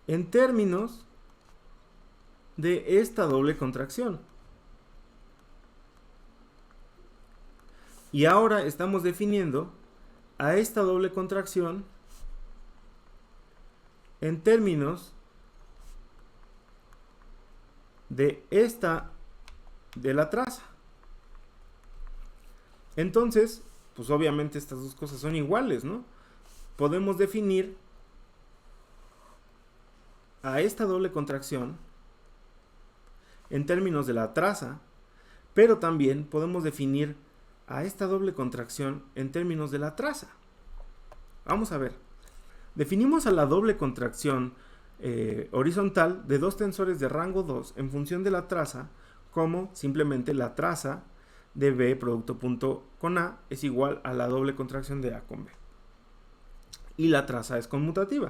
en términos de esta doble contracción. Y ahora estamos definiendo a esta doble contracción en términos de la traza. Entonces, pues obviamente estas dos cosas son iguales, ¿no? Podemos definir a esta doble contracción en términos de la traza, pero también podemos definir a esta doble contracción en términos de la traza. Vamos a ver. Definimos a la doble contracción horizontal de dos tensores de rango 2 en función de la traza como simplemente la traza de B producto punto con A es igual a la doble contracción de A con B. Y la traza es conmutativa.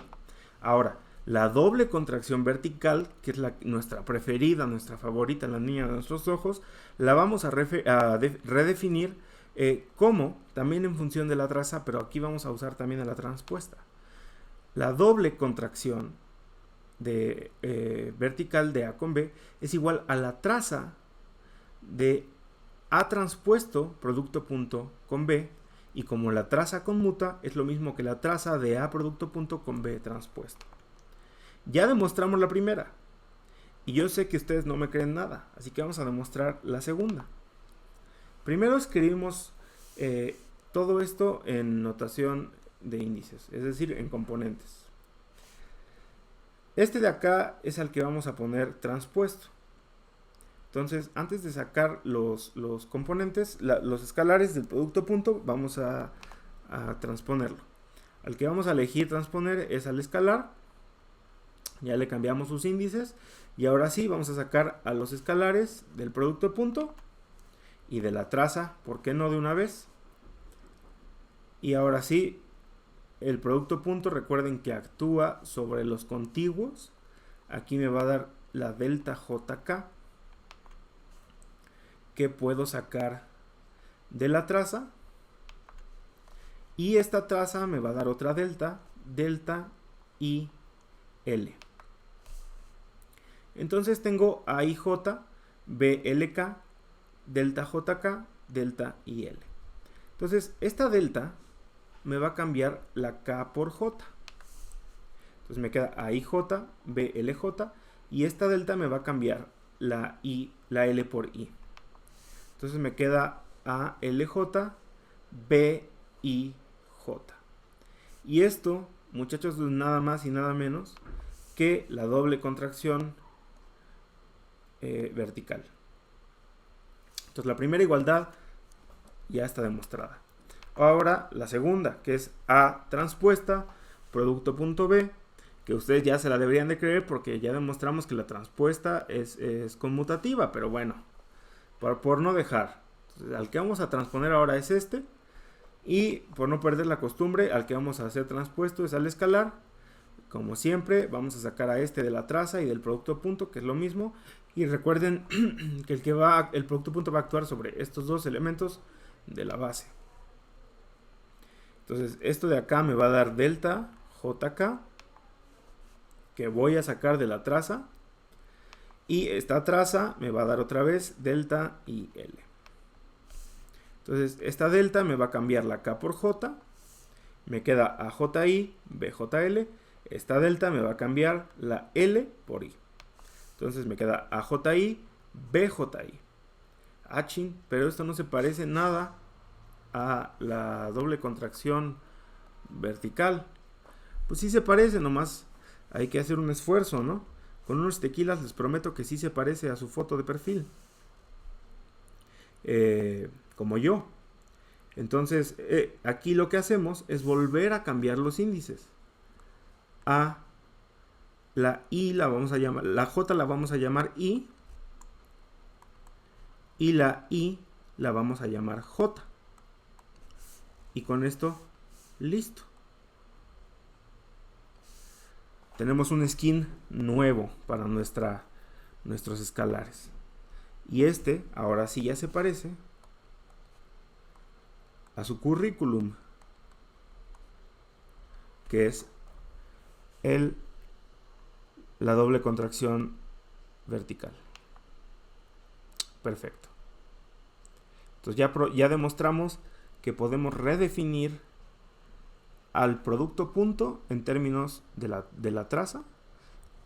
Ahora, la doble contracción vertical, que es nuestra preferida, nuestra favorita, la niña de nuestros ojos, la vamos a redefinir como también en función de la traza, pero aquí vamos a usar también a la transpuesta. La doble contracción vertical de A con B es igual a la traza de A transpuesto producto punto con B, y como la traza conmuta es lo mismo que la traza de A producto punto con B transpuesto. Ya demostramos la primera y yo sé que ustedes no me creen nada, así que vamos a demostrar la segunda. Primero escribimos todo esto en notación de índices, es decir, en componentes. Este de acá es al que vamos a poner transpuesto. Entonces, antes de sacar los componentes, los escalares del producto punto, vamos a transponerlo. Al que vamos a elegir transponer es al escalar. Ya le cambiamos sus índices. Y ahora sí, vamos a sacar a los escalares del producto punto y de la traza, ¿por qué no de una vez? Y ahora sí, el producto punto, recuerden que actúa sobre los contiguos aquí me va a dar la delta JK, que puedo sacar de la traza, y esta traza me va a dar otra delta, delta IL. Entonces tengo AIJ, BLK, delta JK, delta IL. Entonces esta delta me va a cambiar la K por J. Entonces me queda AIJ, BLJ, y esta delta me va a cambiar la L por I. Entonces me queda ALJ, BIJ. Y esto, muchachos, es nada más y nada menos que la doble contracción vertical. Entonces la primera igualdad ya está demostrada. Ahora la segunda, que es A transpuesta, producto punto B, que ustedes ya se la deberían de creer porque ya demostramos que la transpuesta es conmutativa, pero bueno, por no dejar. Entonces, al que vamos a transponer ahora es este, y por no perder la costumbre, al que vamos a hacer transpuesto es al escalar. Como siempre, vamos a sacar a este de la traza y del producto punto, que es lo mismo. Y recuerden que el producto punto va a actuar sobre estos dos elementos de la base. Entonces, esto de acá me va a dar delta JK, que voy a sacar de la traza. Y esta traza me va a dar otra vez delta IL. Entonces, esta delta me va a cambiar la K por J. Me queda AJI, BJL. Esta delta me va a cambiar la L por I. Entonces me queda AJI, BJI. Chin, pero esto no se parece nada a la doble contracción vertical. Pues sí se parece, nomás hay que hacer un esfuerzo, ¿no? Con unos tequilas les prometo que sí se parece a su foto de perfil. Como yo. Entonces, aquí lo que hacemos es volver a cambiar los índices. A la I la vamos a llamar, la J la vamos a llamar I, y la I la vamos a llamar J. Y con esto, listo. Tenemos un skin nuevo para nuestros escalares. Y este, ahora sí ya se parece a su currículum, que es la doble contracción vertical. Perfecto. Entonces ya demostramos que podemos redefinir al producto punto en términos de la traza,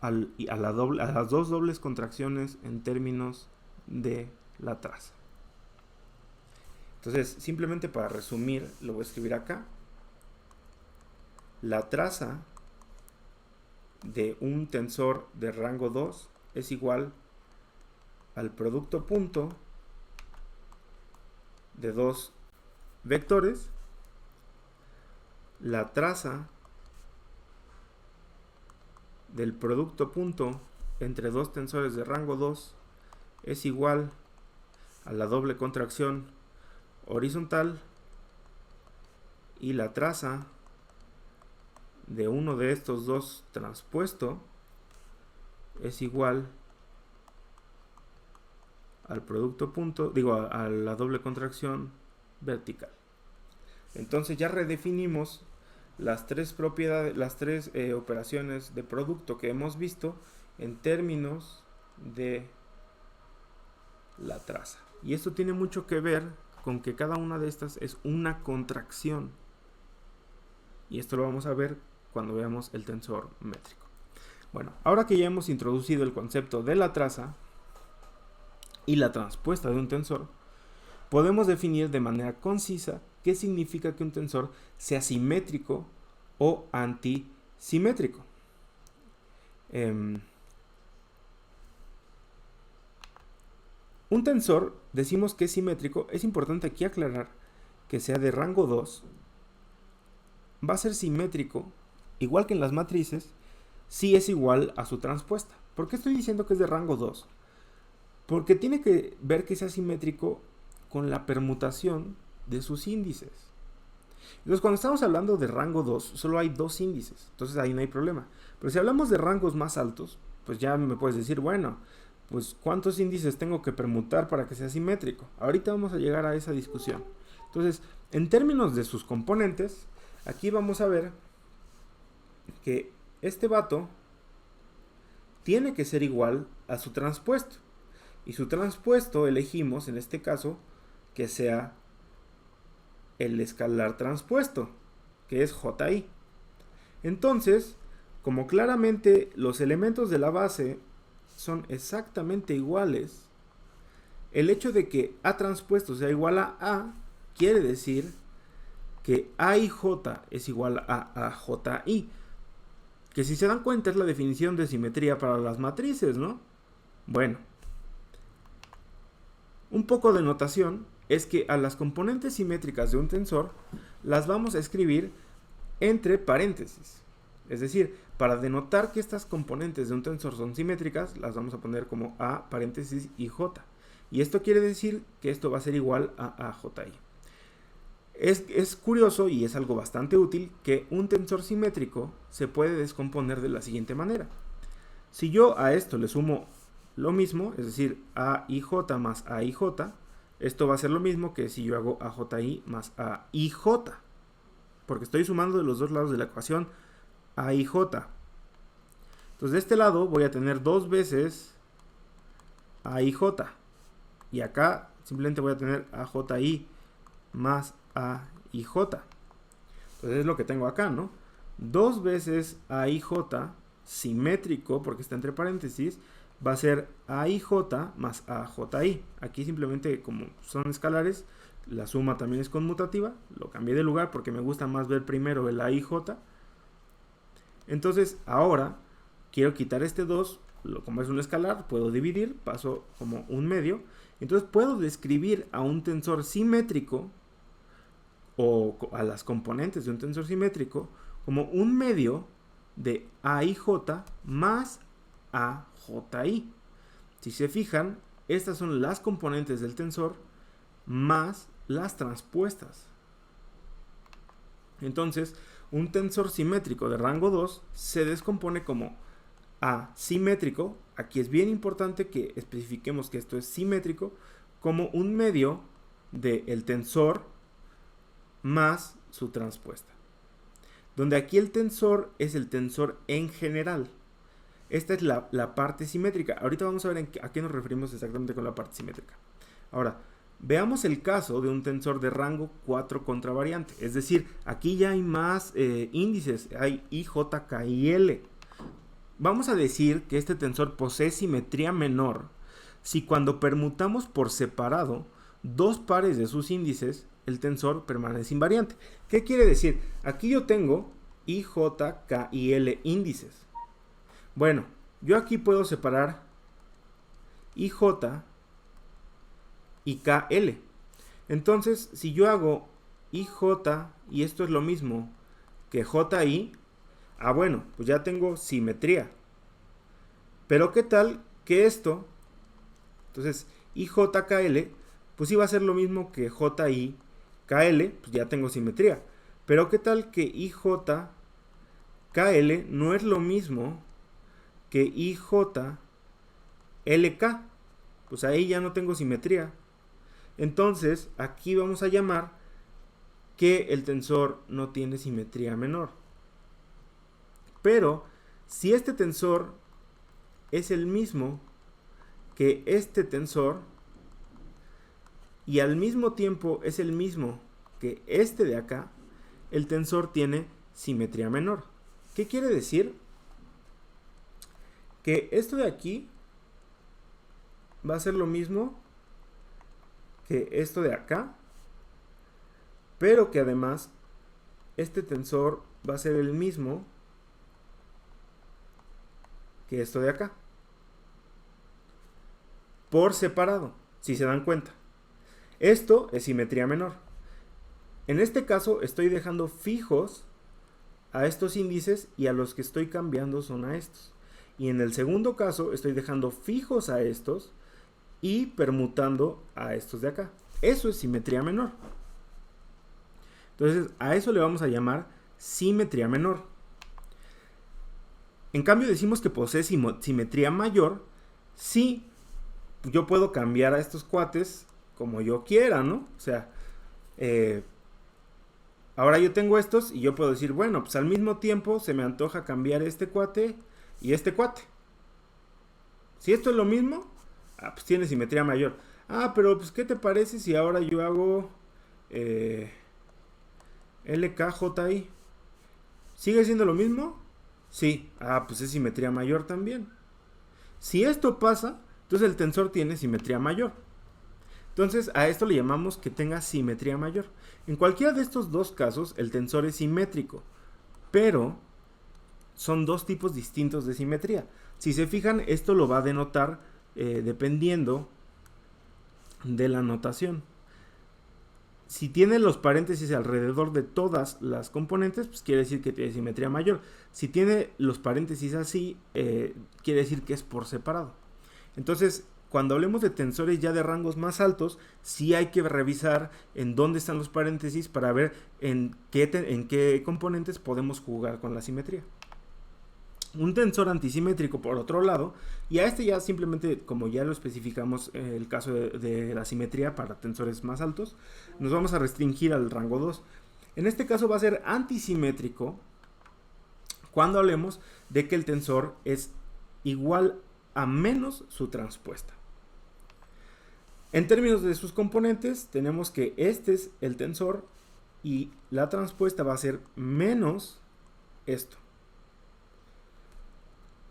a las dos dobles contracciones en términos de la traza. Entonces, simplemente para resumir, lo voy a escribir acá. La traza de un tensor de rango 2 es igual al producto punto de dos vectores. La traza del producto punto entre dos tensores de rango 2 es igual a la doble contracción horizontal, y la traza de uno de estos dos transpuesto es igual al producto punto, a la doble contracción vertical. Entonces ya redefinimos las tres propiedades, las tres operaciones de producto que hemos visto en términos de la traza. Y esto tiene mucho que ver con que cada una de estas es una contracción. Y esto lo vamos a ver cuando veamos el tensor métrico. Bueno, ahora que ya hemos introducido el concepto de la traza y la transpuesta de un tensor, podemos definir de manera concisa qué significa que un tensor sea simétrico o antisimétrico. Un tensor, decimos que es simétrico. Es importante aquí aclarar que sea de rango 2. Va a ser simétrico, igual que en las matrices, si es igual a su transpuesta. ¿Por qué estoy diciendo que es de rango 2? Porque tiene que ver que sea simétrico con la permutación de sus índices. Entonces, cuando estamos hablando de rango 2, solo hay dos índices. Entonces ahí no hay problema. Pero si hablamos de rangos más altos, pues ya me puedes decir, bueno, pues ¿cuántos índices tengo que permutar para que sea simétrico? Ahorita vamos a llegar a esa discusión. Entonces, en términos de sus componentes, aquí vamos a ver que este vato tiene que ser igual a su transpuesto. Y su transpuesto elegimos, en este caso, que sea el escalar transpuesto, que es JI. Entonces, como claramente los elementos de la base son exactamente iguales, el hecho de que A transpuesto sea igual a A quiere decir que AIJ es igual a AJI. Que si se dan cuenta es la definición de simetría para las matrices, ¿no? Bueno, un poco de notación es que a las componentes simétricas de un tensor las vamos a escribir entre paréntesis. Es decir, para denotar que estas componentes de un tensor son simétricas, las vamos a poner como A paréntesis y J. Y esto quiere decir que esto va a ser igual a AJI. Es curioso y es algo bastante útil que un tensor simétrico se puede descomponer de la siguiente manera. Si yo a esto le sumo lo mismo, es decir, AIJ más AIJ, esto va a ser lo mismo que si yo hago AJI más AIJ, porque estoy sumando de los dos lados de la ecuación AIJ. Entonces de este lado voy a tener dos veces AIJ, y acá simplemente voy a tener AJI más AIJ. Entonces es lo que tengo acá, ¿no? Dos veces AIJ simétrico, porque está entre paréntesis, va a ser AIJ más AJI. Aquí simplemente, como son escalares, la suma también es conmutativa. Lo cambié de lugar porque me gusta más ver primero el AIJ. Entonces ahora quiero quitar este 2, como es un escalar, puedo dividir, paso como un medio. Entonces puedo describir a un tensor simétrico o a las componentes de un tensor simétrico como un medio de AIJ más AJI. Si se fijan, estas son las componentes del tensor más las transpuestas. Entonces, un tensor simétrico de rango 2 se descompone como asimétrico. Aquí es bien importante que especifiquemos que esto es simétrico, como un medio del tensor más su transpuesta. Donde aquí el tensor es el tensor en general. Esta es la parte simétrica. Ahorita vamos a ver a qué nos referimos exactamente con la parte simétrica. Ahora, veamos el caso de un tensor de rango 4 contravariante. Es decir, aquí ya hay más índices. Hay I, J, K y L. Vamos a decir que este tensor posee simetría menor si cuando permutamos por separado dos pares de sus índices, el tensor permanece invariante. ¿Qué quiere decir? Aquí yo tengo I, J, K y L índices. Bueno, yo aquí puedo separar IJ y KL. Entonces, si yo hago IJ y esto es lo mismo que JI, bueno, pues ya tengo simetría. Pero ¿qué tal que esto? Entonces, IJKL, pues iba a ser lo mismo que JI KL, pues ya tengo simetría. Pero ¿qué tal que IJKL no es lo mismo que IJLK? Pues ahí ya no tengo simetría. Entonces, aquí vamos a llamar que el tensor no tiene simetría menor. Pero, si este tensor es el mismo que este tensor, y al mismo tiempo es el mismo que este de acá, el tensor tiene simetría menor. ¿Qué quiere decir? Que esto de aquí va a ser lo mismo que esto de acá, pero que además este tensor va a ser el mismo que esto de acá, por separado, si se dan cuenta. Esto es simetría menor. En este caso estoy dejando fijos a estos índices y a los que estoy cambiando son a estos. Y en el segundo caso estoy dejando fijos a estos y permutando a estos de acá. Eso es simetría menor. Entonces a eso le vamos a llamar simetría menor. En cambio decimos que posee simetría mayor si yo puedo cambiar a estos cuates como yo quiera, ¿no? O sea, ahora yo tengo estos y yo puedo decir, bueno, pues al mismo tiempo se me antoja cambiar este cuate y este cuate. Si esto es lo mismo, pues tiene simetría mayor. Pero pues ¿qué te parece si ahora yo hago LKJI? ¿Sigue siendo lo mismo? Sí. Pues es simetría mayor también. Si esto pasa, entonces el tensor tiene simetría mayor. Entonces a esto le llamamos que tenga simetría mayor. En cualquiera de estos dos casos el tensor es simétrico, pero son dos tipos distintos de simetría. Si se fijan, esto lo va a denotar dependiendo de la notación. Si tiene los paréntesis alrededor de todas las componentes, pues quiere decir que tiene simetría mayor. Si tiene los paréntesis así, quiere decir que es por separado. Entonces, cuando hablemos de tensores ya de rangos más altos, sí hay que revisar en dónde están los paréntesis para ver en qué componentes podemos jugar con la simetría. Un tensor antisimétrico, por otro lado, y a este ya simplemente, como ya lo especificamos en el caso de la simetría para tensores más altos, nos vamos a restringir al rango 2. En este caso va a ser antisimétrico cuando hablemos de que el tensor es igual a menos su transpuesta. En términos de sus componentes, tenemos que este es el tensor y la transpuesta va a ser menos esto.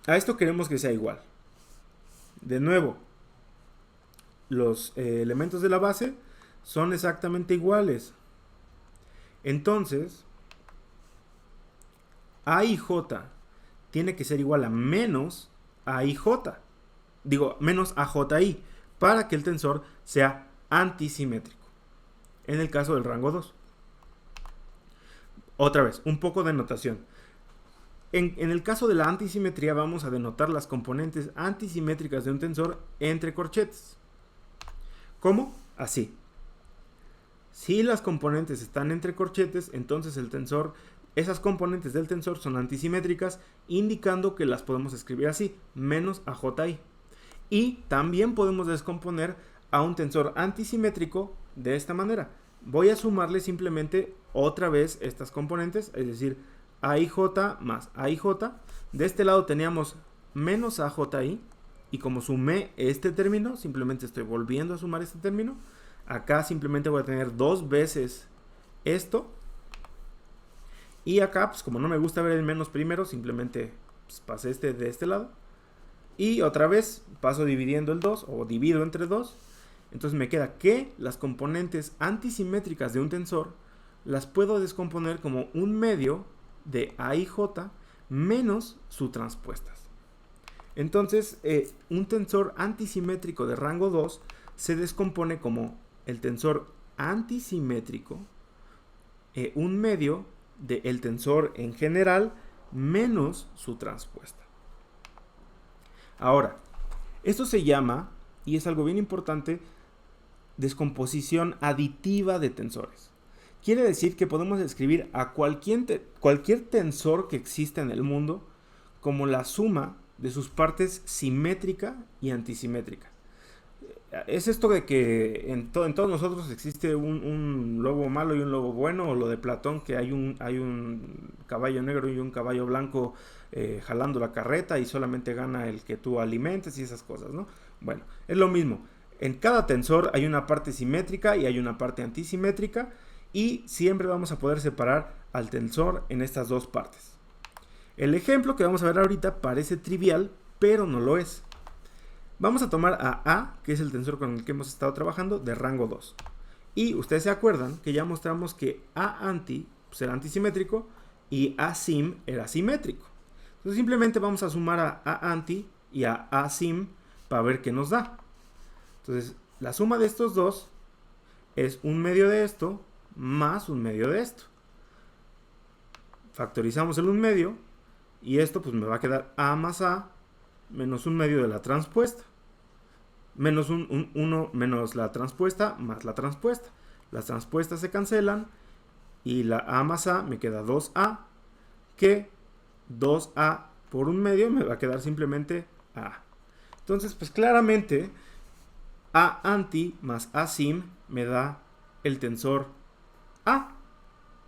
A esto queremos que sea igual. De nuevo, los elementos de la base son exactamente iguales. Entonces, A y J tiene que ser igual a menos A y J. Digo, menos AJI, para que el tensor sea antisimétrico. En el caso del rango 2. Otra vez, un poco de notación. En el caso de la antisimetría vamos a denotar las componentes antisimétricas de un tensor entre corchetes. ¿Cómo? Así. Si las componentes están entre corchetes, entonces el tensor, esas componentes del tensor son antisimétricas, indicando que las podemos escribir así, menos AJI. Y también podemos descomponer a un tensor antisimétrico de esta manera. Voy a sumarle simplemente otra vez estas componentes, es decir, AIJ más AIJ. De este lado teníamos menos AJI. Y como sumé este término, simplemente estoy volviendo a sumar este término. Acá simplemente voy a tener dos veces esto. Y acá, pues como no me gusta ver el menos primero, simplemente pasé este de este lado. Y otra vez paso dividiendo el 2 o divido entre 2. Entonces me queda que las componentes antisimétricas de un tensor las puedo descomponer como un medio de AIJ menos sus transpuestas. Entonces, un tensor antisimétrico de rango 2 se descompone como el tensor antisimétrico, un medio del tensor en general menos su transpuesta. Ahora, esto se llama, y es algo bien importante, descomposición aditiva de tensores. Quiere decir que podemos escribir a cualquier tensor que exista en el mundo como la suma de sus partes simétrica y antisimétrica. Es esto de que en todos nosotros existe un lobo malo y un lobo bueno, o lo de Platón, que hay un caballo negro y un caballo blanco jalando la carreta y solamente gana el que tú alimentes y esas cosas, ¿no? Bueno, es lo mismo. En cada tensor hay una parte simétrica y hay una parte antisimétrica, y siempre vamos a poder separar al tensor en estas dos partes. El ejemplo que vamos a ver ahorita parece trivial, pero no lo es. Vamos a tomar a A, que es el tensor con el que hemos estado trabajando, de rango 2. Y ustedes se acuerdan que ya mostramos que A anti pues era antisimétrico y A sim era simétrico. Entonces simplemente vamos a sumar a A anti y a A sim para ver qué nos da. Entonces la suma de estos dos es un medio de esto más un medio de esto. Factorizamos el un medio y esto pues me va a quedar A más A menos un medio de la transpuesta. Menos 1 menos la transpuesta más la transpuesta. Las transpuestas se cancelan y la A más A me queda 2A, que 2A por un medio me va a quedar simplemente A. Entonces, pues claramente A anti más A sim me da el tensor A.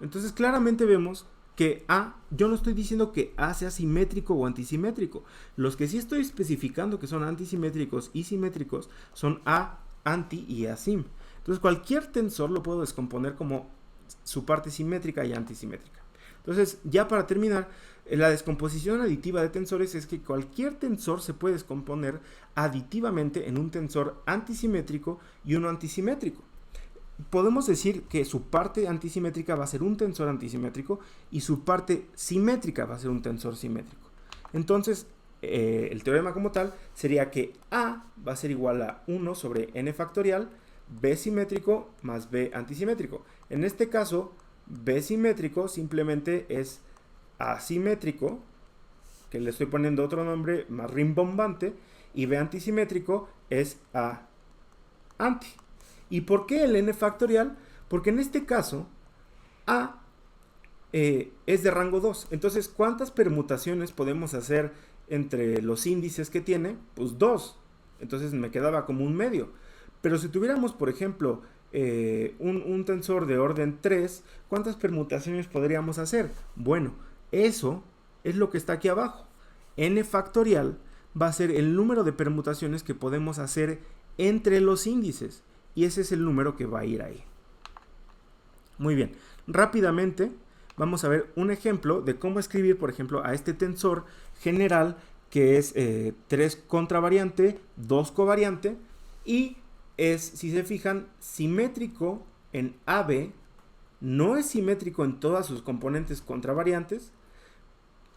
Entonces claramente vemos que A, yo no estoy diciendo que A sea simétrico o antisimétrico. Los que sí estoy especificando que son antisimétricos y simétricos son A anti y A sim. Entonces cualquier tensor lo puedo descomponer como su parte simétrica y antisimétrica. Entonces, ya para terminar, la descomposición aditiva de tensores es que cualquier tensor se puede descomponer aditivamente en un tensor antisimétrico y uno antisimétrico. Podemos decir que su parte antisimétrica va a ser un tensor antisimétrico y su parte simétrica va a ser un tensor simétrico. Entonces, el teorema como tal sería que A va a ser igual a 1 sobre n factorial, B simétrico más B antisimétrico. En este caso, B simétrico simplemente es asimétrico, que le estoy poniendo otro nombre más rimbombante, y B antisimétrico es A anti. ¿Y por qué el n factorial? Porque en este caso A es de rango 2. Entonces, ¿cuántas permutaciones podemos hacer entre los índices que tiene? Pues 2. Entonces me quedaba como un medio. Pero si tuviéramos, por ejemplo, un tensor de orden 3, ¿cuántas permutaciones podríamos hacer? Bueno, eso es lo que está aquí abajo. N factorial va a ser el número de permutaciones que podemos hacer entre los índices. Y ese es el número que va a ir ahí. Muy bien, rápidamente vamos a ver un ejemplo de cómo escribir, por ejemplo, a este tensor general que es 3 contravariante, 2 covariante y es, si se fijan, simétrico en AB, no es simétrico en todas sus componentes contravariantes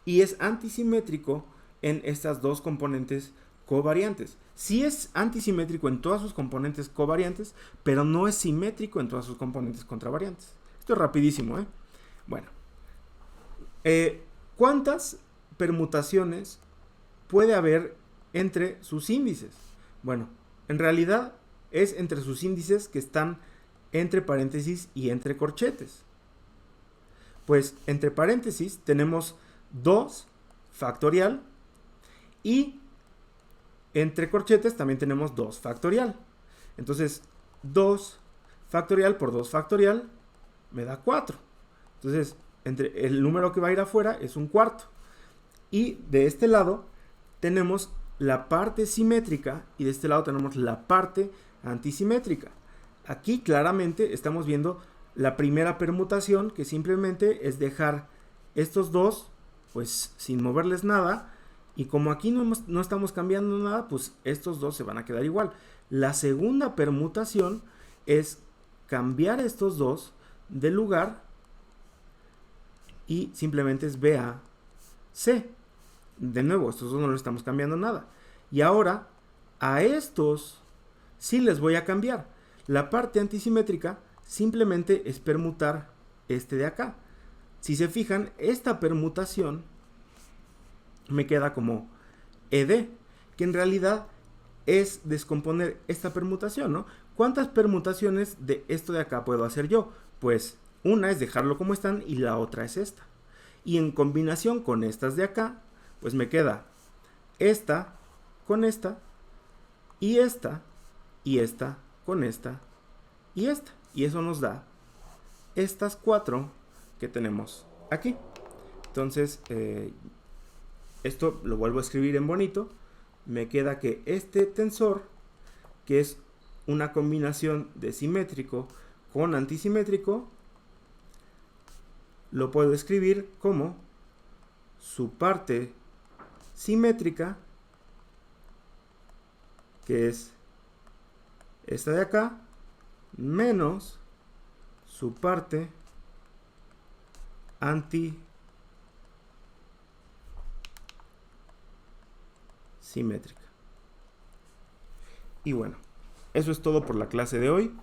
y es antisimétrico en estas dos componentes covariantes. Sí es antisimétrico en todas sus componentes covariantes, pero no es simétrico en todas sus componentes contravariantes. Esto es rapidísimo, ¿eh? Bueno, ¿cuántas permutaciones puede haber entre sus índices? Bueno, en realidad es entre sus índices que están entre paréntesis y entre corchetes. Pues entre paréntesis tenemos 2 factorial y entre corchetes también tenemos 2 factorial. Entonces 2 factorial por 2 factorial me da 4. Entonces entre el número que va a ir afuera es un cuarto. Y de este lado tenemos la parte simétrica y de este lado tenemos la parte antisimétrica. Aquí claramente estamos viendo la primera permutación, que simplemente es dejar estos dos pues sin moverles nada, y como aquí no estamos cambiando nada, pues estos dos se van a quedar igual. La segunda permutación es cambiar estos dos de lugar y simplemente es BAC. De nuevo, estos dos no le estamos cambiando nada. Y ahora a estos sí les voy a cambiar. La parte antisimétrica simplemente es permutar este de acá. Si se fijan, esta permutación me queda como ED, que en realidad es descomponer esta permutación, ¿no? ¿Cuántas permutaciones de esto de acá puedo hacer yo? Pues una es dejarlo como están y la otra es esta. Y en combinación con estas de acá, pues me queda esta con esta y esta con esta y esta. Y eso nos da estas 4 que tenemos aquí. Entonces, esto lo vuelvo a escribir en bonito. Me queda que este tensor, que es una combinación de simétrico con antisimétrico, lo puedo escribir como su parte simétrica, que es esta de acá, menos su parte antisimétrica. Y bueno, eso es todo por la clase de hoy.